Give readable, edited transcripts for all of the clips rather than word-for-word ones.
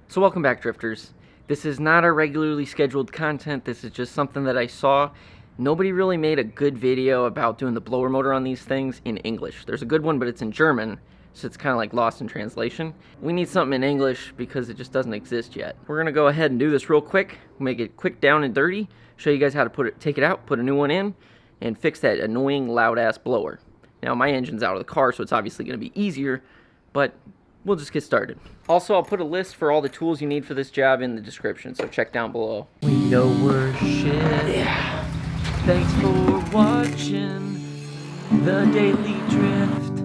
So welcome back, drifters. This is not our regularly scheduled content. This is just something that I saw. Nobody really made a good video about doing the blower motor on these things in English. There's a good one, but it's in German, so it's kind of like lost in translation. We need something in English because it just doesn't exist yet. We're gonna go ahead and do this real quick, make it quick, down and dirty, show you guys how to take it out, put a new one in, and fix that annoying loud ass blower. Now my engine's out of the car, so it's obviously gonna be easier, but we'll just get started. Also, I'll put a list for all the tools you need for this job in the description, so check down below. We know we're shit. Yeah. Thanks for watching the Daily Drift.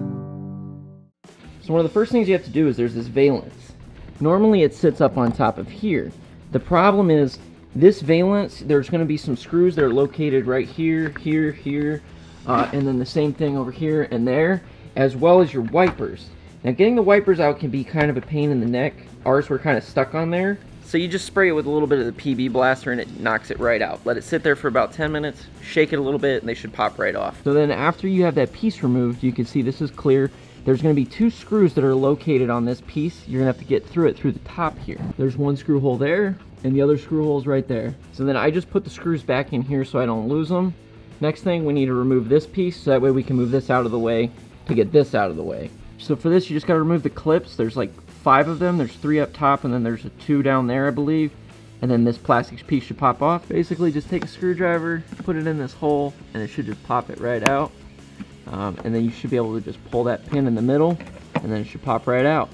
So one of the first things you have to do is there's this valence. Normally it sits up on top of here. The problem is this valence, there's going to be some screws that are located right here, here, and then the same thing over here and there, as well as your wipers. Now getting the wipers out can be kind of a pain in the neck. Ours were kind of stuck on there. So you just spray it with a little bit of the PB blaster and it knocks it right out. Let it sit there for about 10 minutes, shake it a little bit, and they should pop right off. So then after you have that piece removed, you can see this is clear. There's going to be two screws that are located on this piece. You're going to have to get through it through the top here. There's one screw hole there, and the other screw hole's right there. So then I just put the screws back in here so I don't lose them. Next thing, we need to remove this piece, so that way we can move this out of the way to get this out of the way. So for this, you just got to remove the clips. There's like 5 of them. There's 3 up top, and then there's 2 down there, I believe. And then this plastic piece should pop off. Basically, just take a screwdriver, put it in this hole, and it should just pop it right out. And then you should be able to just pull that pin in the middle, and then it should pop right out.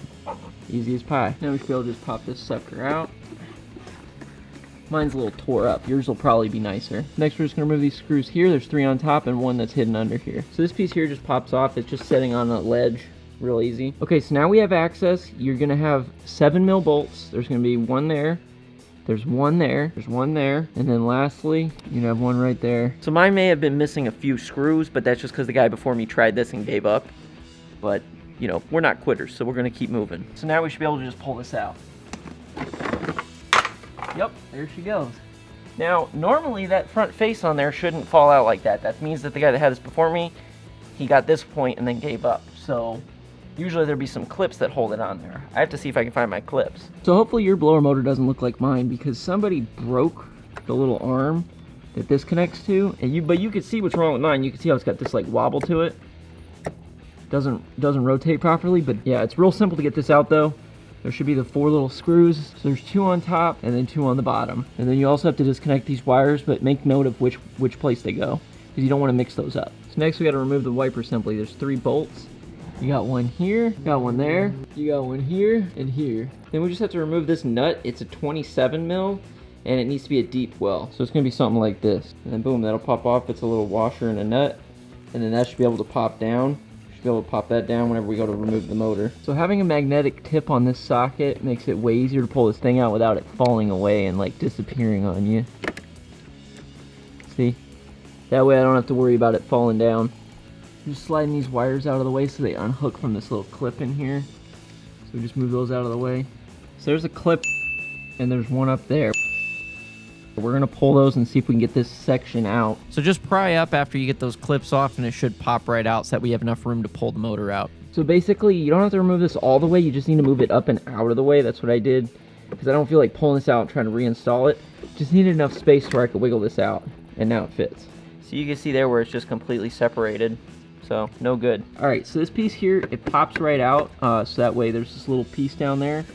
Easy as pie. Now we should be able to just pop this sucker out. Mine's a little tore up. Yours will probably be nicer. Next, we're just going to remove these screws here. There's 3 on top and 1 that's hidden under here. So this piece here just pops off. It's just sitting on a ledge. Real easy. Okay, so now we have access. You're going to have 7mm bolts. There's going to be 1 there. There's 1 there. There's 1 there. And then lastly, you have 1 right there. So mine may have been missing a few screws, but that's just because the guy before me tried this and gave up. But, you know, we're not quitters, so we're going to keep moving. So now we should be able to just pull this out. Yep, there she goes. Now, normally that front face on there shouldn't fall out like that. That means that the guy that had this before me, he got this point and then gave up. So usually there'll be some clips that hold it on there. I have to see if I can find my clips. So hopefully your blower motor doesn't look like mine, because somebody broke the little arm that this connects to. And but you can see what's wrong with mine. You can see how it's got this like wobble to it. Doesn't rotate properly, but yeah, it's real simple to get this out though. There should be the 4 little screws. So there's 2 on top and then 2 on the bottom. And then you also have to disconnect these wires, but make note of which place they go, because you don't want to mix those up. So next we got to remove the wiper assembly. There's 3 bolts. You got 1 here, you got 1 there, you got 1 here, and here. Then we just have to remove this nut. It's a 27mm, and it needs to be a deep well. So it's gonna be something like this. And then boom, that'll pop off. It's a little washer and a nut. And then that should be able to pop down. Should be able to pop that down whenever we go to remove the motor. So having a magnetic tip on this socket makes it way easier to pull this thing out without it falling away and like disappearing on you. See? That way I don't have to worry about it falling down. Just sliding these wires out of the way so they unhook from this little clip in here. So we just move those out of the way. So there's a clip and there's 1 up there. We're gonna pull those and see if we can get this section out. So just pry up after you get those clips off and it should pop right out so that we have enough room to pull the motor out. So basically you don't have to remove this all the way, you just need to move it up and out of the way. That's what I did, because I don't feel like pulling this out and trying to reinstall it. Just needed enough space where I could wiggle this out, and now it fits. So you can see there where it's just completely separated. So no good. All right, so this piece here, it pops right out. So that way there's this little piece down there.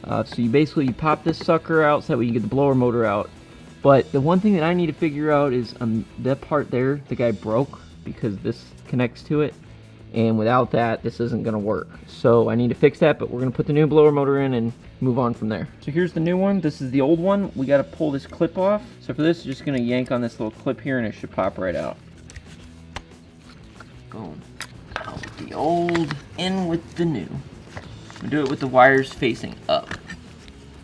So you pop this sucker out so that way you get the blower motor out. But the one thing that I need to figure out is that part there, the guy broke because this connects to it. And without that, this isn't gonna work. So I need to fix that, but we're gonna put the new blower motor in and move on from there. So here's the new one. This is the old one. We gotta pull this clip off. So for this, you're just gonna yank on this little clip here and it should pop right out. Boom. Out with the old, in with the new. We do it with the wires facing up.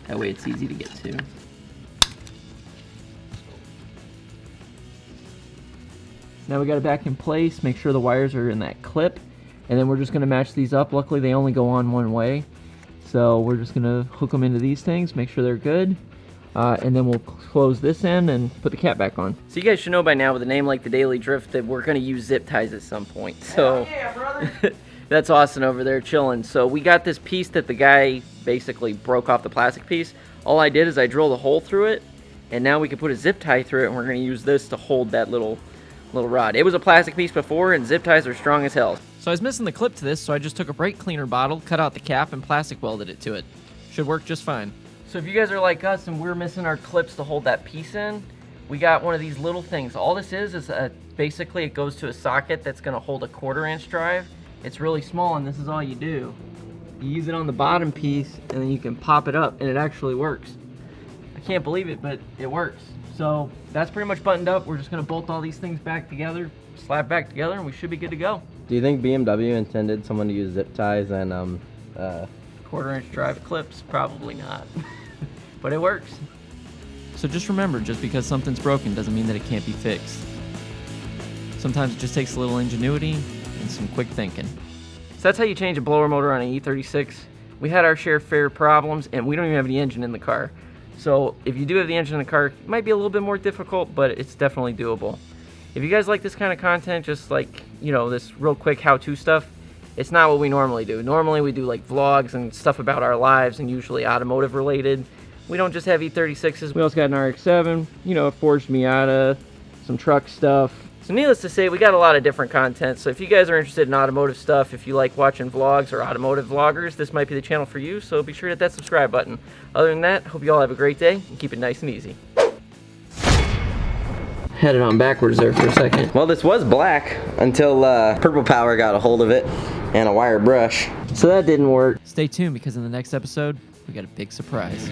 That way it's easy to get to. Now we got it back in place. Make sure the wires are in that clip. And then we're just going to match these up. Luckily they only go on 1 way. So we're just going to hook them into these things, make sure they're good. And then we'll close this end and put the cap back on. So you guys should know by now with a name like the Daily Drift that we're going to use zip ties at some point. So yeah, brother. That's Austin over there chilling. So we got this piece that the guy basically broke off the plastic piece. All I did is I drilled a hole through it, and now we can put a zip tie through it, and we're going to use this to hold that little rod. It was a plastic piece before, and zip ties are strong as hell. So I was missing the clip to this, so I just took a brake cleaner bottle, cut out the cap, and plastic welded it to it. Should work just fine. So if you guys are like us and we're missing our clips to hold that piece in, we got one of these little things. All this is basically it goes to a socket that's going to hold a 1/4-inch drive. It's really small, and this is all you do. You use it on the bottom piece, and then you can pop it up, and it actually works. I can't believe it, but it works. So that's pretty much buttoned up. We're just going to bolt all these things back together, slap back together, and we should be good to go. Do you think BMW intended someone to use zip ties and 1/4-inch drive clips? Probably not. But it works. So just remember, just because something's broken doesn't mean that it can't be fixed. Sometimes it just takes a little ingenuity and some quick thinking. So that's how you change a blower motor on an E36. We had our share of fair problems, and we don't even have the engine in the car. So if you do have the engine in the car, it might be a little bit more difficult, but it's definitely doable. If you guys like this kind of content, just like, you know, this real quick how-to stuff, it's not what we normally do. Normally we do like vlogs and stuff about our lives, and usually automotive related. We don't just have E36s. We also got an RX-7, you know, a Forged Miata, some truck stuff. So needless to say, we got a lot of different content. So if you guys are interested in automotive stuff, if you like watching vlogs or automotive vloggers, this might be the channel for you. So be sure to hit that subscribe button. Other than that, hope you all have a great day and keep it nice and easy. Had it on backwards there for a second. well, this was black until Purple Power got a hold of it and a wire brush. So that didn't work. Stay tuned, because in the next episode, we got a big surprise.